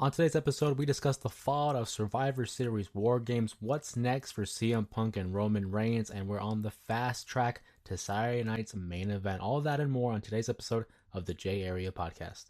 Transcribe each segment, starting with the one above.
On today's episode, we discuss the fallout of Survivor Series War Games, what's next for CM Punk and Roman Reigns, and we're on the fast track to Saturday night's main event. All that and more on today's episode of the J Area Podcast.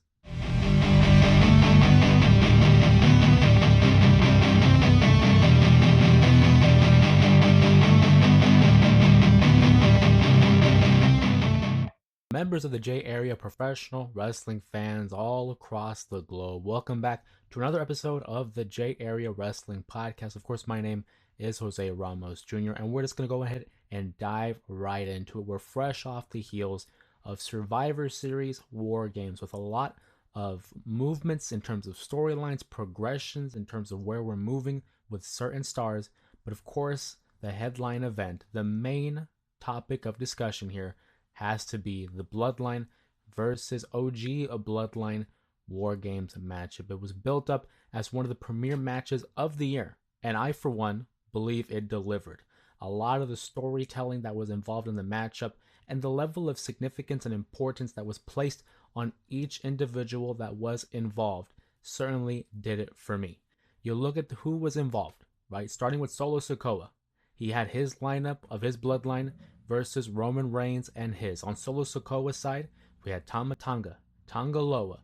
Members of the J Area professional wrestling fans all across the globe, welcome back to another episode of the J Area Wrestling Podcast. Of course, my name is Jose Ramos Jr., and we're just going to go ahead and dive right into it. We're fresh off the heels of Survivor Series War Games with a lot of movements in terms of storylines, progressions in terms of where we're moving with certain stars. But of course, the headline event, the main topic of discussion here, has to be the Bloodline versus OG Bloodline War Games matchup. It was built up as one of the premier matches of the year, and I, for one, believe it delivered. A lot of the storytelling that was involved in the matchup and the level of significance and importance that was placed on each individual that was involved certainly did it for me. You look at who was involved, right? Starting with Solo Sikoa. He had his lineup of his bloodline versus Roman Reigns and his. On Solo Sikoa's side, we had Tama Tonga, Tonga Loa.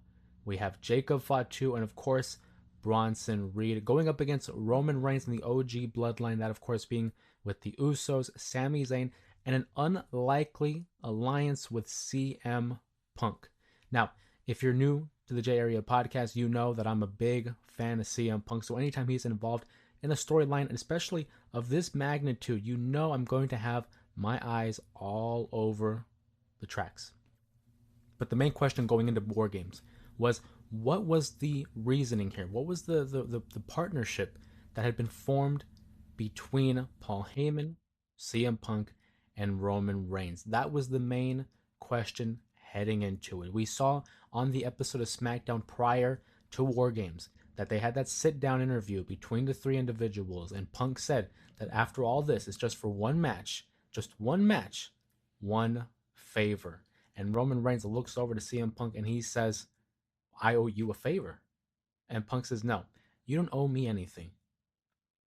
We have Jacob Fatu, and of course, Bronson Reed going up against Roman Reigns and the OG bloodline, that of course being with the Usos, Sami Zayn, and an unlikely alliance with CM Punk. Now, if you're new to the J Area podcast, you know that I'm a big fan of CM Punk, so anytime he's involved in a storyline, especially of this magnitude, you know I'm going to have my eyes all over the tracks. But the main question going into War Games was, what was the reasoning here? What was the partnership that had been formed between Paul Heyman, CM Punk, and Roman Reigns? That was the main question heading into it. We saw on the episode of SmackDown prior to War Games that they had that sit-down interview between the three individuals, and Punk said that after all this, it's just for one match, one favor. And Roman Reigns looks over to CM Punk and he says, I owe you a favor. And Punk says, no, you don't owe me anything,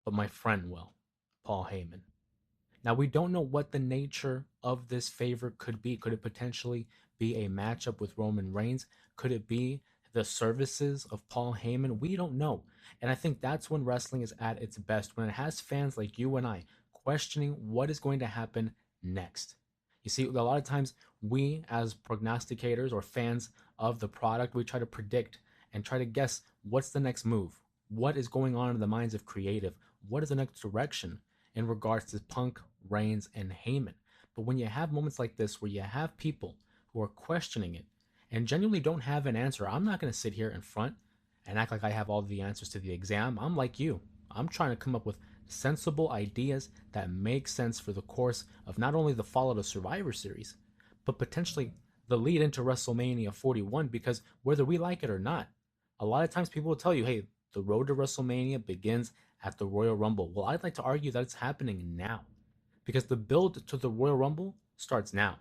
but my friend will, Paul Heyman. Now, we don't know what the nature of this favor could be. Could it potentially be a matchup with Roman Reigns? Could it be the services of Paul Heyman? We don't know. And I think that's when wrestling is at its best, when it has fans like you and I questioning what is going to happen next. You see, a lot of times we as prognosticators or fans of the product, we try to predict and try to guess what's the next move. What is going on in the minds of creative? What is the next direction in regards to Punk, Reigns, and Heyman? But when you have moments like this where you have people who are questioning it and genuinely don't have an answer, I'm not going to sit here in front and act like I have all the answers to the exam. I'm like you. I'm trying to come up with sensible ideas that make sense for the course of not only the fallout of Survivor Series, but potentially the lead into WrestleMania 41, because whether we like it or not, a lot of times people will tell you, hey, the road to WrestleMania begins at the Royal Rumble. Well, I'd like to argue that it's happening now, because the build to the Royal Rumble starts now.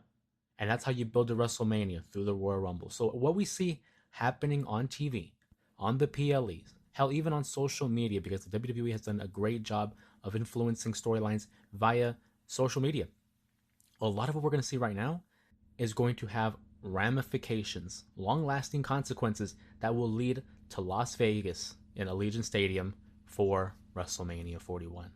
And that's how you build to WrestleMania, through the Royal Rumble. So what we see happening on TV, on the PLEs, hell, even on social media, because the WWE has done a great job of influencing storylines via social media. A lot of what we're going to see right now is going to have ramifications, long-lasting consequences that will lead to Las Vegas in Allegiant Stadium for WrestleMania 41.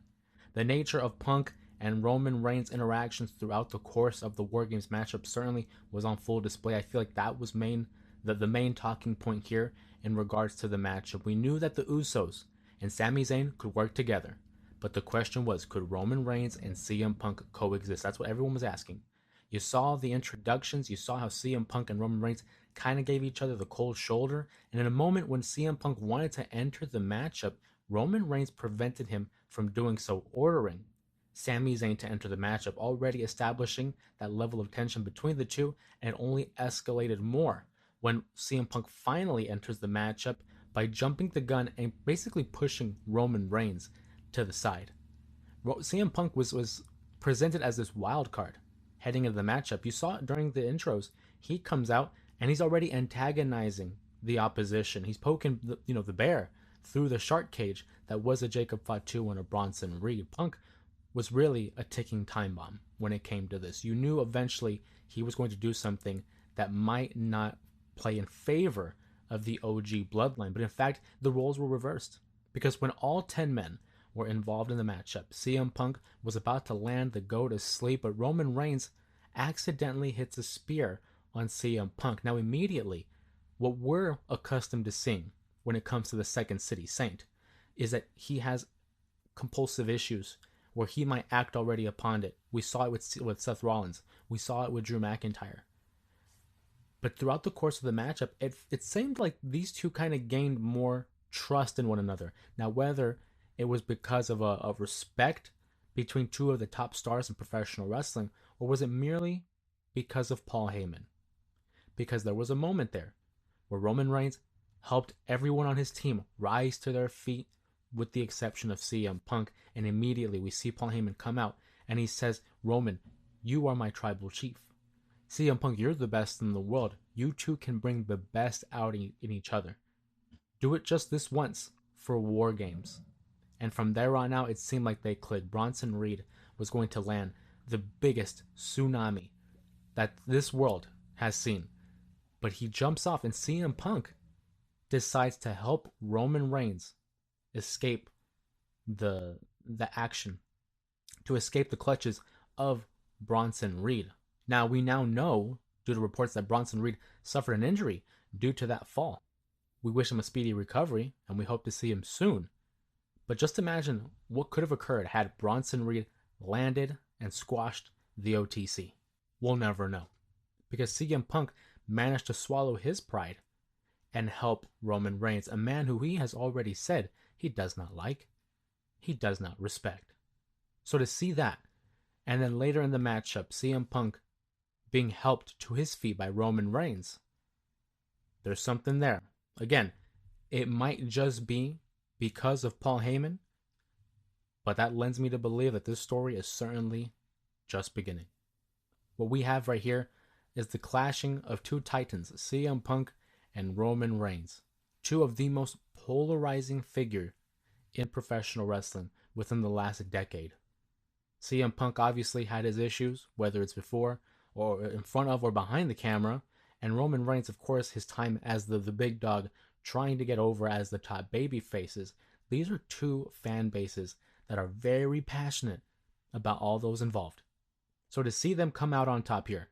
The nature of Punk and Roman Reigns' interactions throughout the course of the War Games matchup certainly was on full display. I feel like that was the main talking point here in regards to the matchup. We knew that the Usos and Sami Zayn could work together, but the question was, could Roman Reigns and CM Punk coexist? That's what everyone was asking. You saw the introductions, you saw how CM Punk and Roman Reigns kind of gave each other the cold shoulder, and in a moment when CM Punk wanted to enter the matchup, Roman Reigns prevented him from doing so, ordering Sami Zayn to enter the matchup, already establishing that level of tension between the two, and it only escalated more when CM Punk finally enters the matchup by jumping the gun and basically pushing Roman Reigns to the side. CM Punk was presented as this wild card heading into the matchup. You saw it during the intros. He comes out and he's already antagonizing the opposition. He's poking the bear through the shark cage that was a Jacob Fatu and a Bronson Reed. Punk was really a ticking time bomb when it came to this. You knew eventually he was going to do something that might not play in favor of the OG bloodline, but in fact, the roles were reversed. Because when all 10 men were involved in the matchup, CM Punk was about to land the go to sleep, but Roman Reigns accidentally hits a spear on CM Punk. Now, immediately, what we're accustomed to seeing when it comes to the Second City Saint is that he has compulsive issues where he might act already upon it. We saw it with Seth Rollins. We saw it with Drew McIntyre. But throughout the course of the matchup, it seemed like these two kind of gained more trust in one another. Now, whether it was because of a respect between two of the top stars in professional wrestling, or was it merely because of Paul Heyman? Because there was a moment there where Roman Reigns helped everyone on his team rise to their feet, with the exception of CM Punk, and immediately we see Paul Heyman come out and he says, Roman, you are my tribal chief. CM Punk, you're the best in the world. You two can bring the best out in each other. Do it just this once for War Games. And from there on out, it seemed like they clicked. Bronson Reed was going to land the biggest tsunami that this world has seen. But he jumps off, and CM Punk decides to help Roman Reigns escape the action, to escape the clutches of Bronson Reed. Now, we now know, due to reports, that Bronson Reed suffered an injury due to that fall. We wish him a speedy recovery, and we hope to see him soon. But just imagine what could have occurred had Bronson Reed landed and squashed the OTC. We'll never know. Because CM Punk managed to swallow his pride and help Roman Reigns, a man who he has already said he does not like, he does not respect. So to see that, and then later in the matchup, CM Punk being helped to his feet by Roman Reigns, there's something there. Again, it might just be because of Paul Heyman, but that lends me to believe that this story is certainly just beginning. What we have right here is the clashing of two titans, CM Punk and Roman Reigns, two of the most polarizing figures in professional wrestling within the last decade. CM Punk obviously had his issues, whether it's before or in front of or behind the camera, and Roman Reigns, of course, his time as the big dog, trying to get over as the top baby faces. These are two fan bases that are very passionate about all those involved. So to see them come out on top here,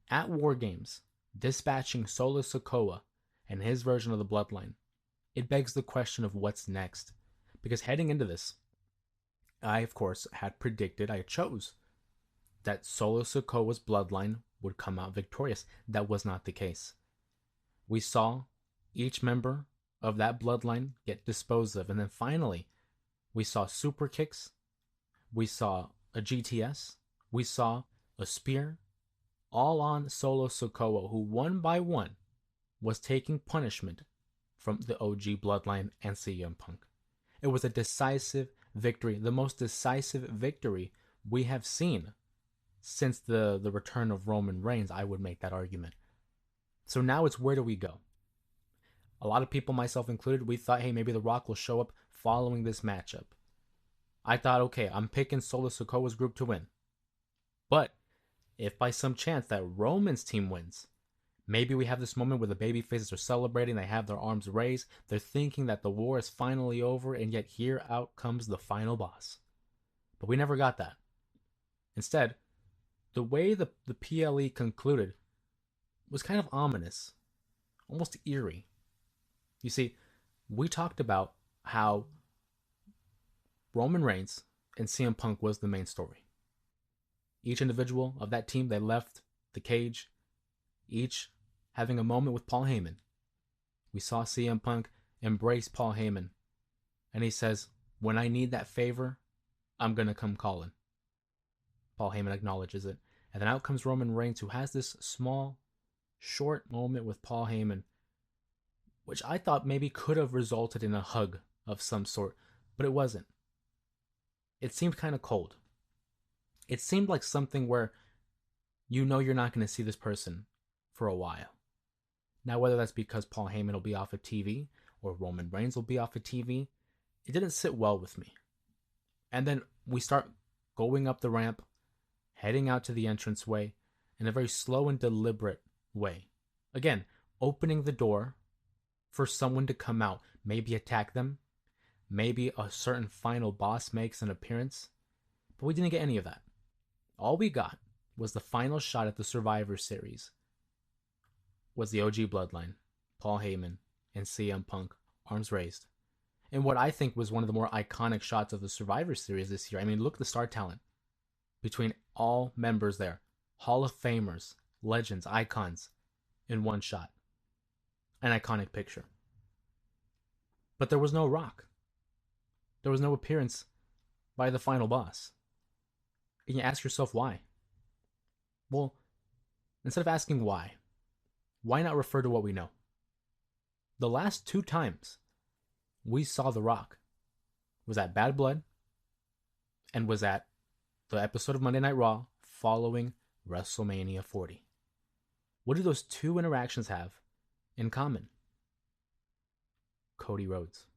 at War Games, dispatching Solo Sikoa and his version of the Bloodline, it begs the question of what's next. Because heading into this, I, of course, had predicted, I chose, that Solo Sikoa's Bloodline would come out victorious. That was not the case. We saw each member of that bloodline get disposed of. And then finally, we saw super kicks. We saw a GTS. We saw a spear. All on Solo Sikoa, who one by one was taking punishment from the OG bloodline and CM Punk. It was a decisive victory. The most decisive victory we have seen since the return of Roman Reigns, I would make that argument. So now it's, where do we go? A lot of people, myself included, we thought, hey, maybe The Rock will show up following this matchup. I thought, okay, I'm picking Solo Sikoa's group to win. But if by some chance that Roman's team wins, maybe we have this moment where the babyfaces are celebrating, they have their arms raised, they're thinking that the war is finally over, and yet here out comes the final boss. But we never got that. Instead, the way the PLE concluded was kind of ominous, almost eerie. You see, we talked about how Roman Reigns and CM Punk was the main story. Each individual of that team, they left the cage, each having a moment with Paul Heyman. We saw CM Punk embrace Paul Heyman, and he says, when I need that favor, I'm going to come calling. Paul Heyman acknowledges it. And then out comes Roman Reigns, who has this small, short moment with Paul Heyman, which I thought maybe could have resulted in a hug of some sort, but it wasn't. It seemed kind of cold. It seemed like something where you know you're not going to see this person for a while. Now, whether that's because Paul Heyman will be off of TV or Roman Reigns will be off of TV, it didn't sit well with me. And then we start going up the ramp, heading out to the entranceway in a very slow and deliberate way. Again, opening the door for someone to come out, maybe attack them, maybe a certain final boss makes an appearance, but we didn't get any of that. All we got was the final shot at the Survivor Series, was the OG Bloodline, Paul Heyman, and CM Punk, arms raised. And what I think was one of the more iconic shots of the Survivor Series this year. I mean, look at the star talent between all members there. Hall of Famers, legends, icons in one shot. An iconic picture. But there was no Rock. There was no appearance by the final boss. And you ask yourself why. Well, instead of asking why not refer to what we know? The last 2 times we saw The Rock was at Bad Blood and was at the episode of Monday Night Raw following WrestleMania 40. What do those 2 interactions have in common? Cody Rhodes.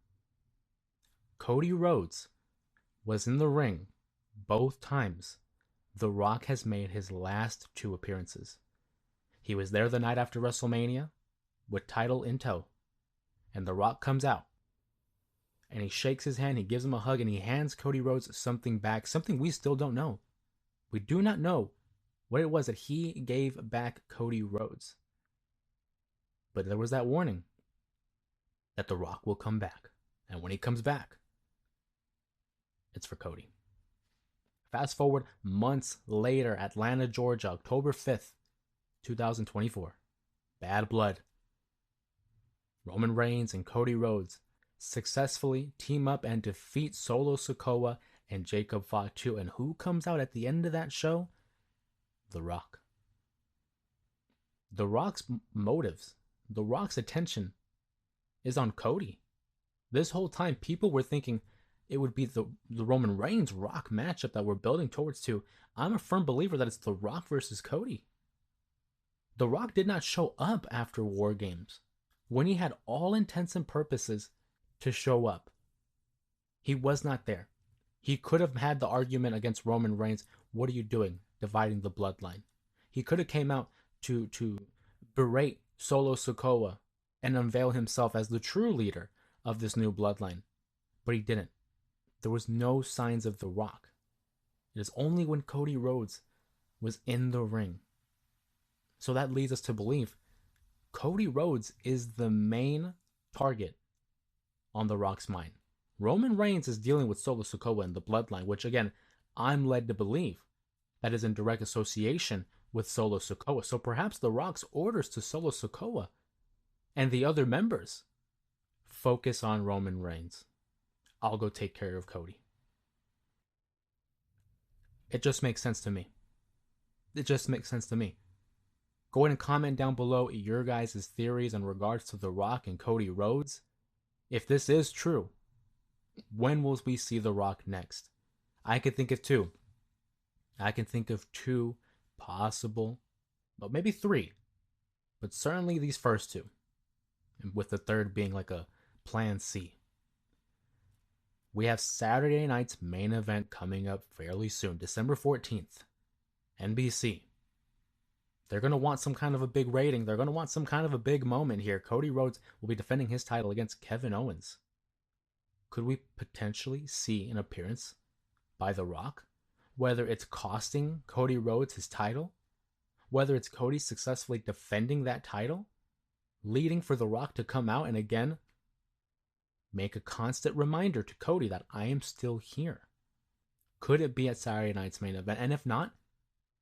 Cody Rhodes was in the ring both times The Rock has made his last 2 appearances. He was there the night after WrestleMania with title in tow. And The Rock comes out. And he shakes his hand, he gives him a hug, and he hands Cody Rhodes something back, something we still don't know. We do not know what it was that he gave back Cody Rhodes. But there was that warning that The Rock will come back. And when he comes back, it's for Cody. Fast forward months later, Atlanta, Georgia, October 5th, 2024. Bad Blood. Roman Reigns and Cody Rhodes successfully team up and defeat Solo Sikoa and Jacob Fatu. And who comes out at the end of that show? The Rock. The Rock's motives, The Rock's attention is on Cody. This whole time, people were thinking it would be the Roman Reigns Rock matchup that we're building towards to. I'm a firm believer that it's The Rock versus Cody. The Rock did not show up after War Games when he had all intents and purposes to show up. He was not there. He could have had the argument against Roman Reigns, what are you doing, dividing the bloodline? He could have came out to berate Solo Sikoa and unveil himself as the true leader of this new bloodline. But he didn't. There was no signs of The Rock. It is only when Cody Rhodes was in the ring. So that leads us to believe Cody Rhodes is the main target on The Rock's mind. Roman Reigns is dealing with Solo Sikoa and the bloodline, which again, I'm led to believe that is in direct association with Solo Sikoa. So perhaps The Rock's orders to Solo Sikoa and the other members focus on Roman Reigns. I'll go take care of Cody. It just makes sense to me. It just makes sense to me. Go ahead and comment down below your guys' theories in regards to The Rock and Cody Rhodes. If this is true, when will we see The Rock next? I could think of 2. I can think of 2 possible, well, maybe 3, but certainly these first 2, and with the third being like a plan C. We have Saturday night's main event coming up fairly soon, December 14th, NBC. They're going to want some kind of a big rating. They're going to want some kind of a big moment here. Cody Rhodes will be defending his title against Kevin Owens. Could we potentially see an appearance by The Rock? Whether it's costing Cody Rhodes his title, whether it's Cody successfully defending that title, leading for The Rock to come out and again make a constant reminder to Cody that I am still here. Could it be at Saturday night's main event? And if not,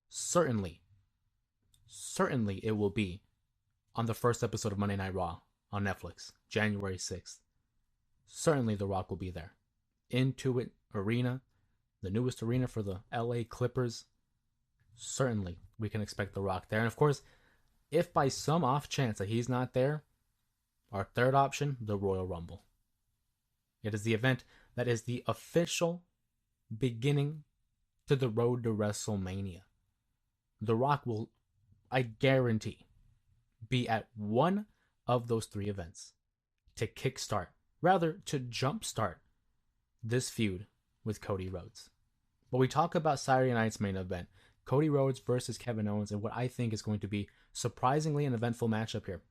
certainly it will be on the first episode of Monday Night Raw on Netflix, January 6th. Certainly The Rock will be there. Intuit Arena, the newest arena for the LA Clippers. Certainly we can expect The Rock there. And of course, if by some off chance that he's not there, our third option, the Royal Rumble. It is the event that is the official beginning to the road to WrestleMania. The Rock will, I guarantee, be at one of those 3 events to kickstart, rather to jumpstart this feud with Cody Rhodes. But we talk about Saturday night's main event, Cody Rhodes versus Kevin Owens, and what I think is going to be surprisingly an eventful matchup here.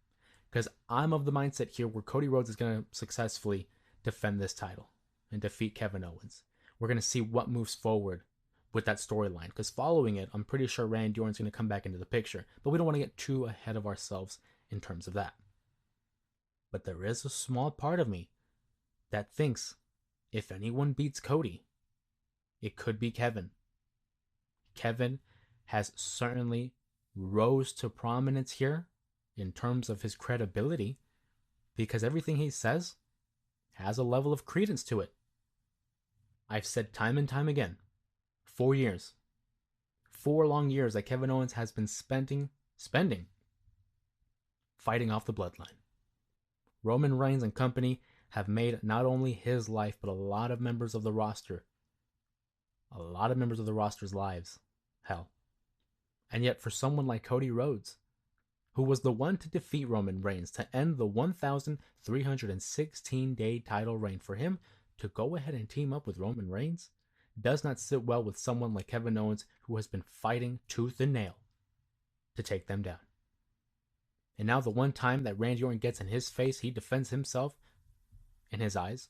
Because I'm of the mindset here where Cody Rhodes is going to successfully defend this title and defeat Kevin Owens. We're going to see what moves forward with that storyline. Because following it, I'm pretty sure Randy Orton's going to come back into the picture. But we don't want to get too ahead of ourselves in terms of that. But there is a small part of me that thinks if anyone beats Cody, it could be Kevin. Kevin has certainly rose to prominence here in terms of his credibility because everything he says has a level of credence to it. I've said time and time again, 4 years, 4 long years that Kevin Owens has been spending fighting off the bloodline. Roman Reigns and company have made not only his life, but a lot of members of the roster's lives hell. And yet for someone like Cody Rhodes, who was the one to defeat Roman Reigns to end the 1,316-day title reign, for him to go ahead and team up with Roman Reigns does not sit well with someone like Kevin Owens, who has been fighting tooth and nail to take them down. And now the one time that Randy Orton gets in his face, he defends himself in his eyes.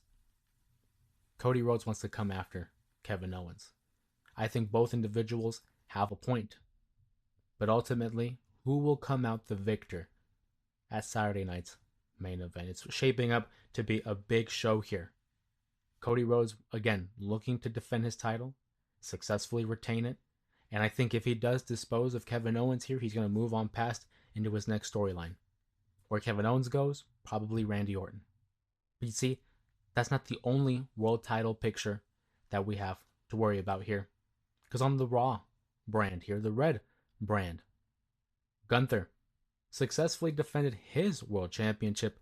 Cody Rhodes wants to come after Kevin Owens. I think both individuals have a point. But ultimately, who will come out the victor at Saturday night's main event? It's shaping up to be a big show here. Cody Rhodes, again, looking to defend his title, successfully retain it. And I think if he does dispose of Kevin Owens here, he's going to move on past into his next storyline. Where Kevin Owens goes, probably Randy Orton. But you see, that's not the only world title picture that we have to worry about here. Because on the Raw brand here, the red brand, Gunther successfully defended his world championship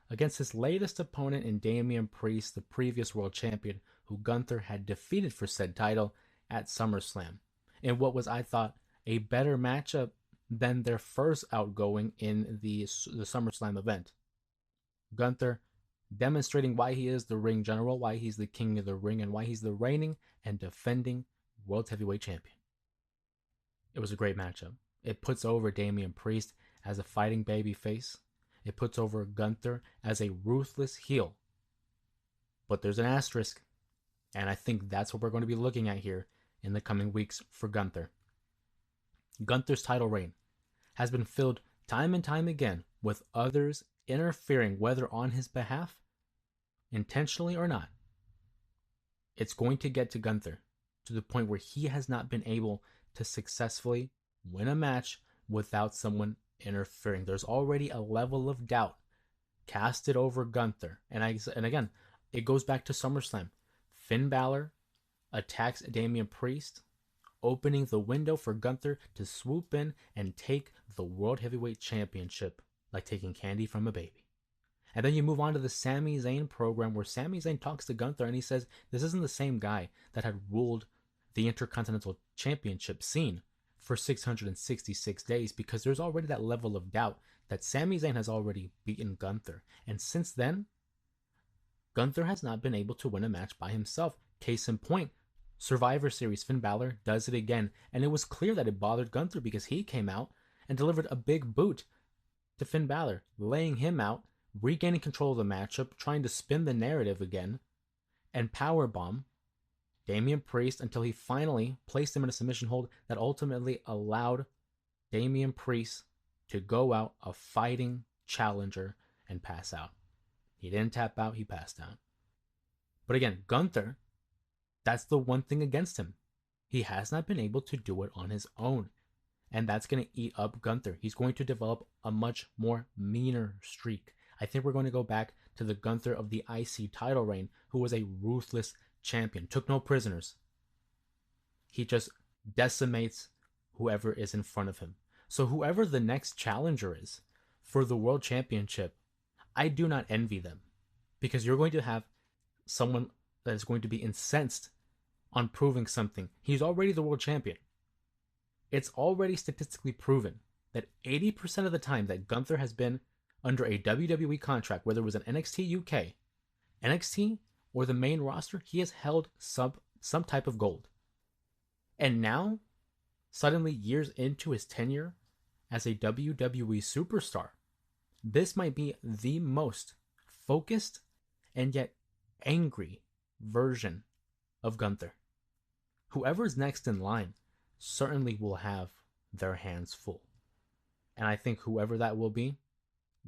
against his latest opponent in Damian Priest, the previous world champion, who Gunther had defeated for said title at SummerSlam, in what was, I thought, a better matchup than their first outgoing in the SummerSlam event. Gunther demonstrating why he is the ring general, why he's the king of the ring, and why he's the reigning and defending world heavyweight champion. It was a great matchup. It puts over Damian Priest as a fighting babyface. It puts over Gunther as a ruthless heel. But there's an asterisk, and I think that's what we're going to be looking at here in the coming weeks for Gunther. Gunther's title reign has been filled time and time again with others interfering, whether on his behalf, intentionally or not. It's going to get to Gunther to the point where he has not been able to successfully win a match without someone interfering. There's already a level of doubt casted over Gunther. And again, it goes back to SummerSlam. Finn Balor attacks Damian Priest, opening the window for Gunther to swoop in and take the World Heavyweight Championship like taking candy from a baby. And then you move on to the Sami Zayn program, where Sami Zayn talks to Gunther and he says this isn't the same guy that had ruled the Intercontinental Championship scene for 666 days, because there's already that level of doubt that Sami Zayn has already beaten Gunther. And since then, Gunther has not been able to win a match by himself. Case in point, Survivor Series, Finn Balor does it again. And it was clear that it bothered Gunther because he came out and delivered a big boot to Finn Balor, laying him out, regaining control of the matchup, trying to spin the narrative again, and powerbomb Damian Priest until he finally placed him in a submission hold that ultimately allowed Damian Priest to go out a fighting challenger and pass out. He didn't tap out, he passed out. But again, Gunther, that's the one thing against him. He has not been able to do it on his own. And that's going to eat up Gunther. He's going to develop a much more meaner streak. I think we're going to go back to the Gunther of the IC title reign, who was a ruthless champion, took no prisoners. He just decimates whoever is in front of him. So whoever the next challenger is for the world championship, I do not envy them, because you're going to have someone that is going to be incensed on proving something. He's already the world champion. It's already statistically proven that 80% of the time that Gunther has been under a WWE contract, whether it was an NXT UK, NXT, or the main roster, he has held some type of gold. And now, suddenly years into his tenure as a WWE superstar, this might be the most focused and yet angry version of Gunther. Whoever's next in line certainly will have their hands full. And I think whoever that will be,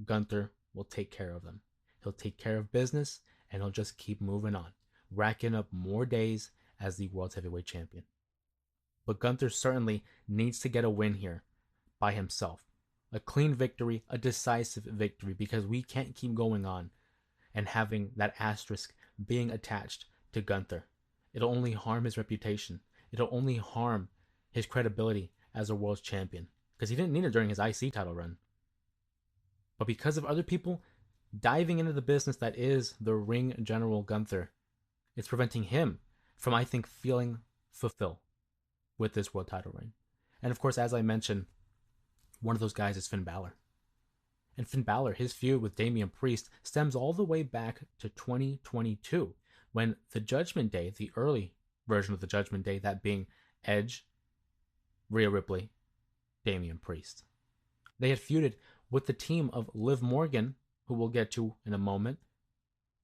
Gunther will take care of them. He'll take care of business and he'll just keep moving on, racking up more days as the World Heavyweight Champion. But Gunther certainly needs to get a win here by himself. A clean victory, a decisive victory, because we can't keep going on and having that asterisk being attached to Gunther. It'll only harm his reputation. It'll only harm his credibility as a world champion, because he didn't need it during his IC title run. But because of other people diving into the business that is the ring general Gunther, it's preventing him from, I think, feeling fulfilled with this world title reign. And of course, as I mentioned, one of those guys is Finn Balor. And Finn Balor, his feud with Damian Priest stems all the way back to 2022, when the Judgment Day, the early version of the Judgment Day, that being Edge, Rhea Ripley, Damian Priest, they had feuded with the team of Liv Morgan, who we'll get to in a moment,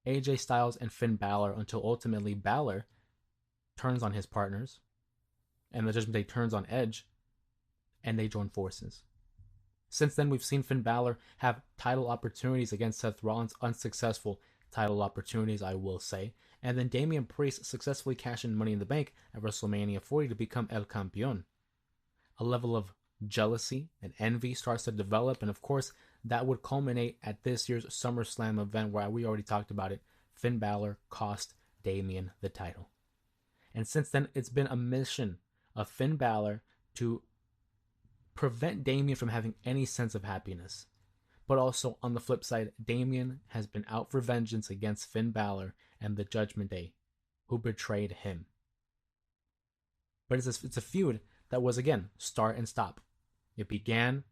AJ Styles, and Finn Balor, until ultimately Balor turns on his partners, and the Judgment Day turns on Edge, and they join forces. Since then, we've seen Finn Balor have title opportunities against Seth Rollins, unsuccessful title opportunities, I will say, and then Damian Priest successfully cashed in Money in the Bank at WrestleMania 40 to become El Campeón. A level of jealousy and envy starts to develop, and of course, that would culminate at this year's SummerSlam event, where we already talked about it. Finn Balor cost Damian the title. And since then, it's been a mission of Finn Balor to prevent Damian from having any sense of happiness. But also, on the flip side, Damian has been out for vengeance against Finn Balor and the Judgment Day, who betrayed him. But it's a feud that was, again, start and stop. It began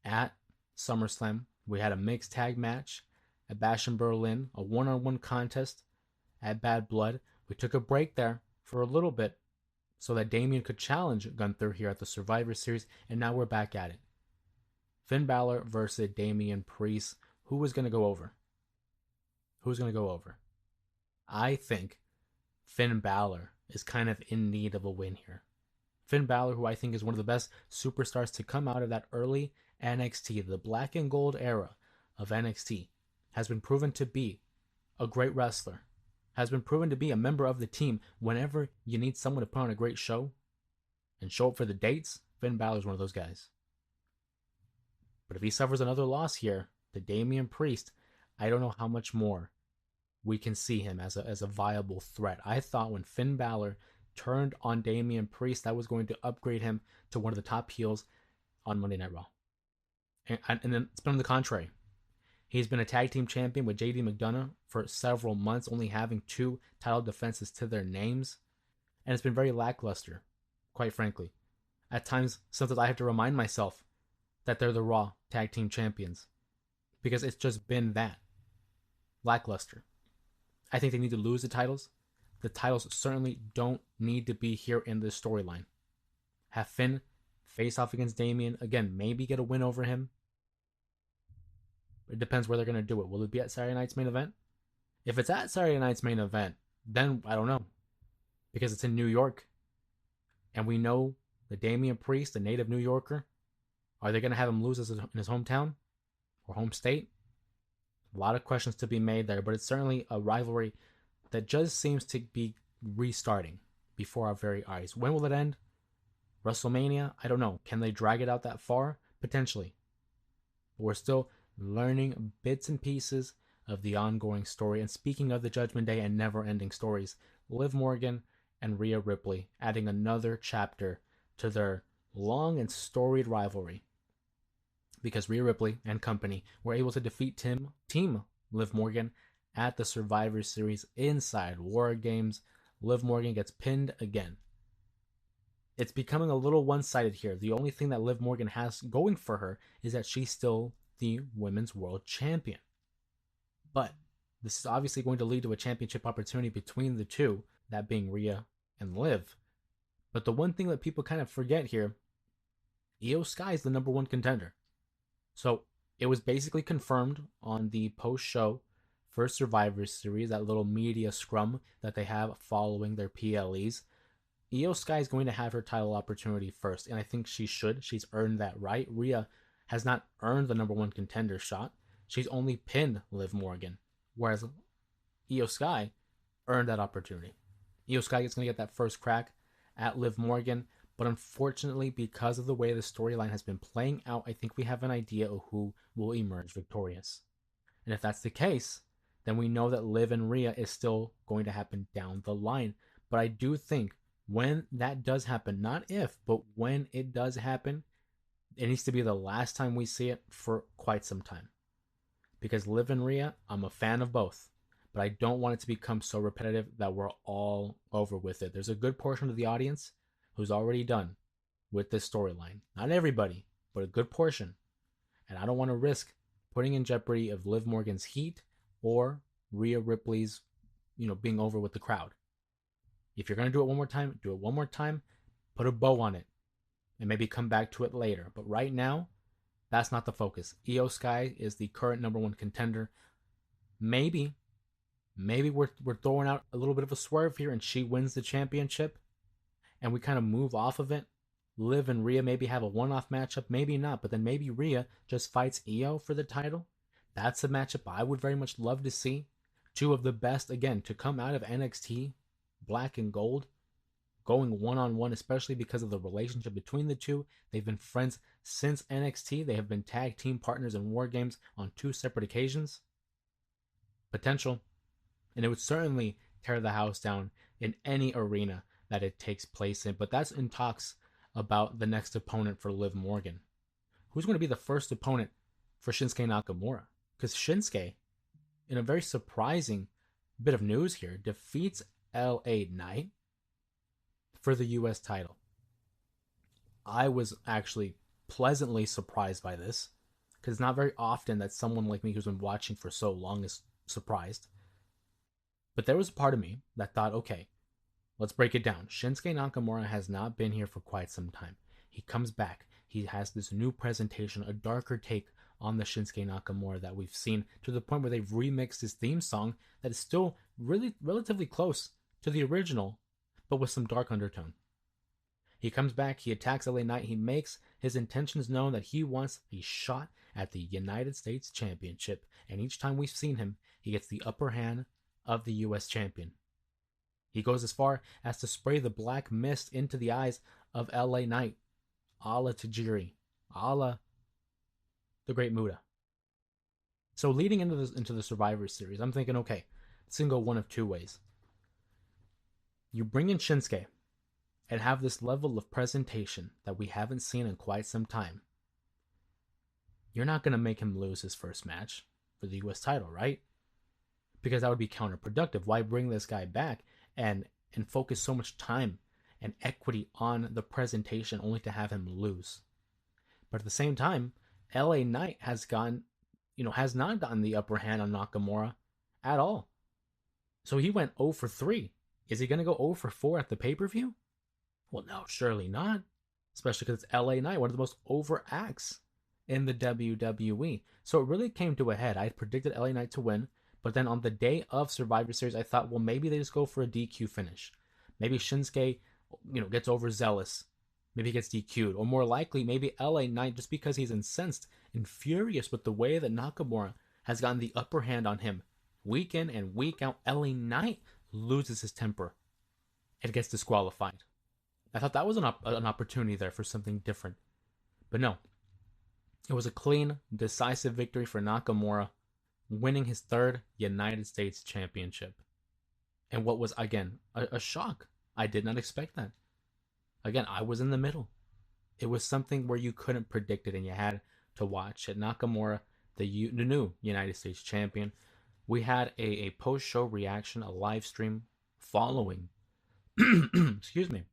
at SummerSlam. We had a mixed tag match at Bash in Berlin, a one-on-one contest at Bad Blood. We took a break there for a little bit so that Damian could challenge Gunther here at the Survivor Series, and now we're back at it. Finn Balor versus Damian Priest. Who is going to go over? Who's going to go over? I think Finn Balor is kind of in need of a win here. Finn Balor, who I think is one of the best superstars to come out of that early NXT, the black and gold era of NXT, has been proven to be a great wrestler, has been proven to be a member of the team. Whenever you need someone to put on a great show and show up for the dates, Finn Balor is one of those guys. But if he suffers another loss here to Damian Priest, I don't know how much more we can see him as a viable threat. I thought when Finn Balor turned on Damian Priest, that was going to upgrade him to one of the top heels on Monday Night Raw. And then it's been on the contrary. He's been a tag team champion with JD McDonough for several months, only having 2 title defenses to their names. And it's been very lackluster, quite frankly. At times, sometimes I have to remind myself that they're the Raw tag team champions, because it's just been that lackluster. I think they need to lose the titles. The titles certainly don't need to be here in this storyline. Have Finn face off against Damian. Again, maybe get a win over him. It depends where they're going to do it. Will it be at Saturday night's main event? If it's at Saturday night's main event, then I don't know. Because it's in New York. And we know the Damian Priest, the native New Yorker, are they going to have him lose in his hometown or home state? A lot of questions to be made there, but it's certainly a rivalry that just seems to be restarting before our very eyes. When will it end? WrestleMania? I don't know. Can they drag it out that far? Potentially. But we're still learning bits and pieces of the ongoing story. And speaking of the Judgment Day and never-ending stories, Liv Morgan and Rhea Ripley adding another chapter to their long and storied rivalry, because Rhea Ripley and company were able to defeat Team Liv Morgan at the Survivor Series inside War Games. Liv Morgan gets pinned again. It's becoming a little one-sided here. The only thing that Liv Morgan has going for her is that she's still the Women's World Champion. But this is obviously going to lead to a championship opportunity between the two, that being Rhea and Liv. But the one thing that people kind of forget here, Io Sky is the number one contender. So it was basically confirmed on the post-show for Survivor Series, that little media scrum that they have following their PLEs. Io Sky is going to have her title opportunity first, and I think she should. She's earned that right. Rhea has not earned the number one contender shot. She's only pinned Liv Morgan, whereas Io Sky earned that opportunity. Io Sky is going to get that first crack at Liv Morgan, but unfortunately, because of the way the storyline has been playing out, I think we have an idea of who will emerge victorious. And if that's the case, then we know that Liv and Rhea is still going to happen down the line. But I do think when that does happen, not if, but when it does happen, it needs to be the last time we see it for quite some time. Because Liv and Rhea, I'm a fan of both, but I don't want it to become so repetitive that we're all over with it. There's a good portion of the audience who's already done with this storyline. Not everybody, but a good portion. And I don't want to risk putting in jeopardy of Liv Morgan's heat or Rhea Ripley's, being over with the crowd. If you're going to do it one more time, do it one more time. Put a bow on it and maybe come back to it later. But right now, that's not the focus. Io Sky is the current number one contender. Maybe we're throwing out a little bit of a swerve here and she wins the championship and we kind of move off of it. Liv and Rhea maybe have a one-off matchup, maybe not, but then maybe Rhea just fights Io for the title. That's a matchup I would very much love to see. Two of the best, again, to come out of NXT, black and gold, going one-on-one, especially because of the relationship between the two. They've been friends since NXT. They have been tag team partners in War Games on 2 separate occasions. Potential. And it would certainly tear the house down in any arena that it takes place in. But that's in talks about the next opponent for Liv Morgan. Who's going to be the first opponent for Shinsuke Nakamura? Because Shinsuke, in a very surprising bit of news here, defeats LA Knight for the US title. I was actually pleasantly surprised by this, because it's not very often that someone like me who's been watching for so long is surprised. But there was a part of me that thought, okay, let's break it down. Shinsuke Nakamura has not been here for quite some time. He comes back. He has this new presentation, a darker take on the Shinsuke Nakamura that we've seen, to the point where they've remixed his theme song that is still really relatively close to the original, but with some dark undertone. He comes back, he attacks LA Knight, he makes his intentions known that he wants a shot at the United States Championship, and each time we've seen him, he gets the upper hand of the US Champion. He goes as far as to spray the black mist into the eyes of LA Knight, a la Tajiri, a la the Great Muta. So leading into the Survivor Series, I'm thinking, okay, this can go one of two ways. You bring in Shinsuke and have this level of presentation that we haven't seen in quite some time. You're not going to make him lose his first match for the US title, right? Because that would be counterproductive. Why bring this guy back and focus so much time and equity on the presentation only to have him lose? But at the same time, LA Knight has not gotten the upper hand on Nakamura at all. So he went 0 for 3. Is he going to go 0 for 4 at the pay-per-view? Well, no, surely not. Especially because it's LA Knight, one of the most over acts in the WWE. So it really came to a head. I predicted LA Knight to win, but then on the day of Survivor Series, I thought, well, maybe they just go for a DQ finish. Maybe Shinsuke, gets overzealous. Maybe he gets DQ'd. Or more likely, maybe LA Knight, just because he's incensed and furious with the way that Nakamura has gotten the upper hand on him week in and week out, LA Knight loses his temper and gets disqualified. I thought that was an opportunity there for something different. But no. It was a clean, decisive victory for Nakamura, winning his 3rd United States Championship. And what was, again, a shock. I did not expect that. Again, I was in the middle. It was something where you couldn't predict it and you had to watch it. Nakamura, the new United States Champion. We had a post-show reaction, a live stream following,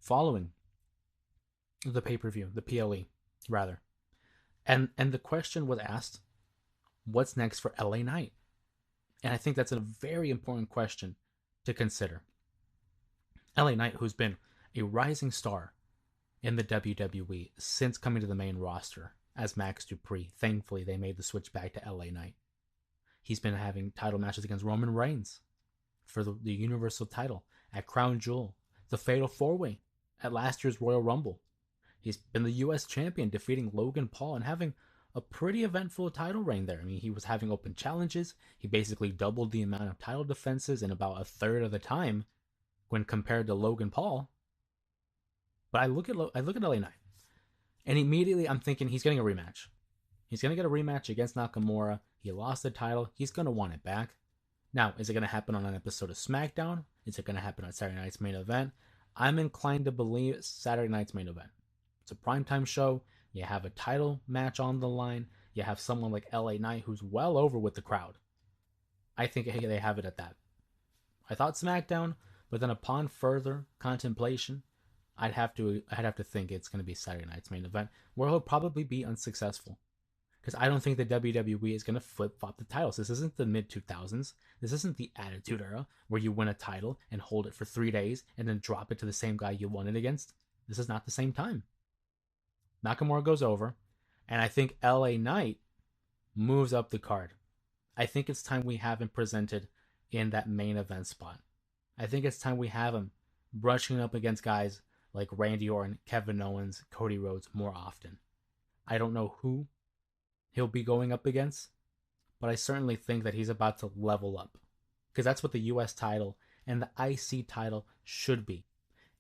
following the pay-per-view, the PLE, rather. And the question was asked, what's next for LA Knight? And I think that's a very important question to consider. LA Knight, who's been a rising star in the WWE since coming to the main roster as Max Dupree. Thankfully, they made the switch back to LA Knight. He's been having title matches against Roman Reigns for the Universal title at Crown Jewel, the Fatal 4-Way at last year's Royal Rumble. He's been the U.S. champion, defeating Logan Paul and having a pretty eventful title reign there. I mean, he was having open challenges. He basically doubled the amount of title defenses in about a third of the time when compared to Logan Paul. But I look at LA Knight, and immediately I'm thinking he's getting a rematch. He's going to get a rematch against Nakamura. He lost the title. He's going to want it back. Now, is it going to happen on an episode of SmackDown? Is it going to happen on Saturday night's main event? I'm inclined to believe Saturday night's main event. It's a primetime show. You have a title match on the line. You have someone like LA Knight who's well over with the crowd. I think they have it at that. I thought SmackDown, but then upon further contemplation, I'd have to think it's going to be Saturday night's main event, where he'll probably be unsuccessful. Because I don't think the WWE is going to flip-flop the titles. This isn't the mid-2000s. This isn't the Attitude Era, where you win a title and hold it for 3 days and then drop it to the same guy you won it against. This is not the same time. Nakamura goes over, and I think LA Knight moves up the card. I think it's time we have him presented in that main event spot. I think it's time we have him brushing up against guys like Randy Orton, Kevin Owens, Cody Rhodes more often. I don't know who he'll be going up against, but I certainly think that he's about to level up, because that's what the US title and the IC title should be.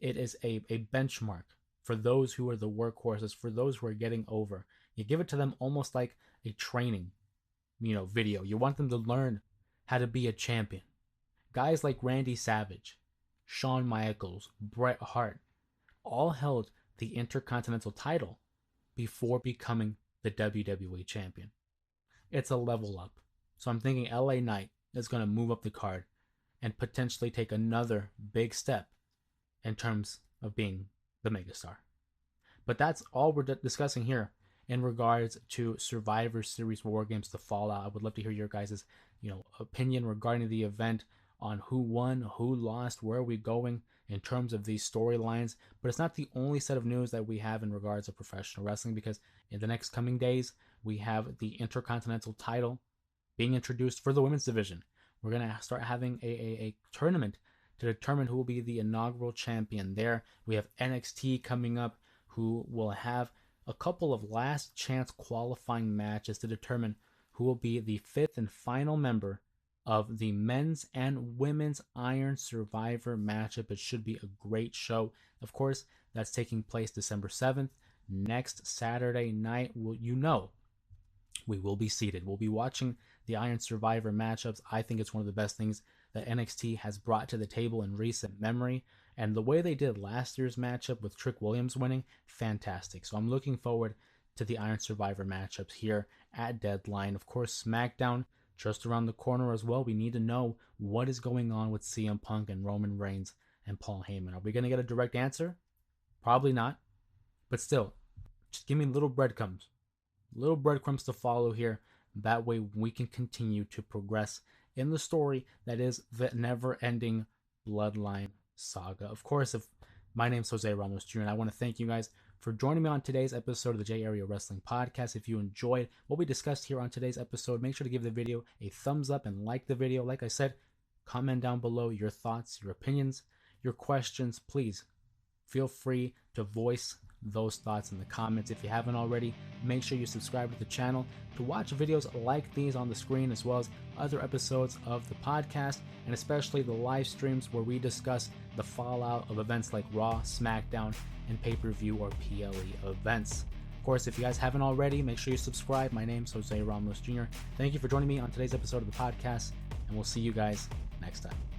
It is a benchmark for those who are the workhorses, for those who are getting over. You give it to them almost like a training, video. You want them to learn how to be a champion. Guys like Randy Savage, Shawn Michaels, Bret Hart, all held the Intercontinental title before becoming the WWE champion. It's a level up. So I'm thinking LA Knight is going to move up the card and potentially take another big step in terms of being the megastar. But that's all we're discussing here in regards to Survivor Series War Games, the Fallout. I would love to hear your guys' opinion regarding the event, on who won, who lost, where are we going in terms of these storylines. But it's not the only set of news that we have in regards to professional wrestling, because in the next coming days, we have the Intercontinental title being introduced for the women's division. We're going to start having a tournament to determine who will be the inaugural champion there. We have NXT coming up, who will have a couple of last chance qualifying matches to determine who will be the 5th and final member of the men's and women's Iron Survivor matchup. It should be a great show. Of course, that's taking place December 7th, next Saturday night. We will be seated. We'll be watching the Iron Survivor matchups. I think it's one of the best things that NXT has brought to the table in recent memory. And the way they did last year's matchup with Trick Williams winning, fantastic. So I'm looking forward to the Iron Survivor matchups here at Deadline. Of course, SmackDown just around the corner as well. We need to know what is going on with CM Punk and Roman Reigns and Paul Heyman. Are we going to get a direct answer? Probably not. But still, just give me little breadcrumbs to follow here. That way we can continue to progress in the story that is the never-ending Bloodline saga. Of course, my name's Jose Ramos Jr., and I want to thank you guys for joining me on today's episode of the J Area Wrestling Podcast. If you enjoyed what we discussed here on today's episode, make sure to give the video a thumbs up and like the video. Like I said, comment down below your thoughts, your opinions, your questions. Please feel free to voice those thoughts in the comments. If you haven't already, make sure you subscribe to the channel to watch videos like these on the screen, as well as other episodes of the podcast, and especially the live streams where we discuss the fallout of events like Raw, SmackDown, and pay-per-view or PLE events. Of course, if you guys haven't already, make sure you subscribe. My name's Jose Ramos Jr. Thank you for joining me on today's episode of the podcast, and we'll see you guys next time.